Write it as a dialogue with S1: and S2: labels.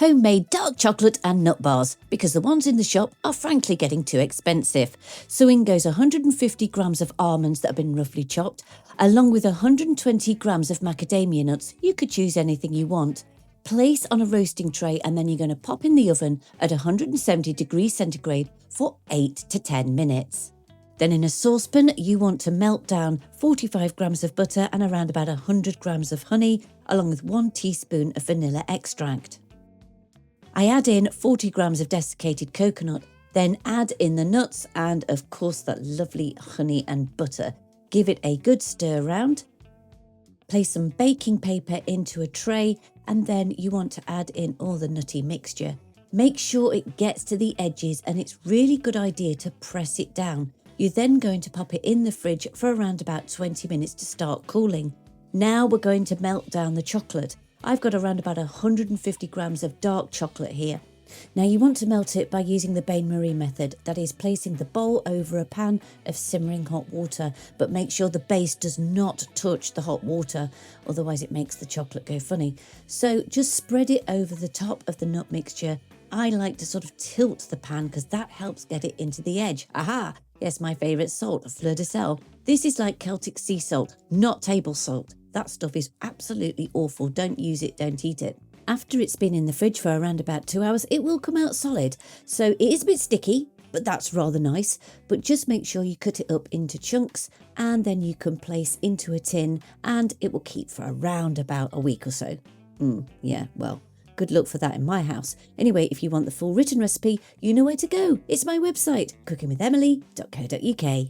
S1: homemade dark chocolate and nut bars, because the ones in the shop are frankly getting too expensive. So in goes 150 grams of almonds that have been roughly chopped, along with 120 grams of macadamia nuts. You could choose anything you want. Place on a roasting tray, and then you're going to pop in the oven at 170 degrees centigrade for 8 to 10 minutes. Then in a saucepan, you want to melt down 45 grams of butter and around about 100 grams of honey, along with 1 teaspoon of vanilla extract. I add in 40 grams of desiccated coconut, then add in the nuts and of course that lovely honey and butter. Give it a good stir round. Place some baking paper into a tray, and then you want to add in all the nutty mixture. Make sure it gets to the edges, and it's really good idea to press it down. You're then going to pop it in the fridge for around about 20 minutes to start cooling. Now we're going to melt down the chocolate. I've got around about 150 grams of dark chocolate here. Now you want to melt it by using the bain-marie method, that is placing the bowl over a pan of simmering hot water, but make sure the base does not touch the hot water, otherwise it makes the chocolate go funny. So just spread it over the top of the nut mixture. I like to sort of tilt the pan because that helps get it into the edge. Aha! Yes, my favourite salt, fleur de sel. This is like Celtic sea salt, not table salt. That stuff is absolutely awful. Don't use it, don't eat it. After it's been in the fridge for around about 2 hours, it will come out solid. So it is a bit sticky, but that's rather nice. But just make sure you cut it up into chunks, and then you can place into a tin, and it will keep for around about a week or so. Yeah, well, good luck for that in my house. Anyway, if you want the full written recipe, you know where to go. It's my website, cookingwithemily.co.uk.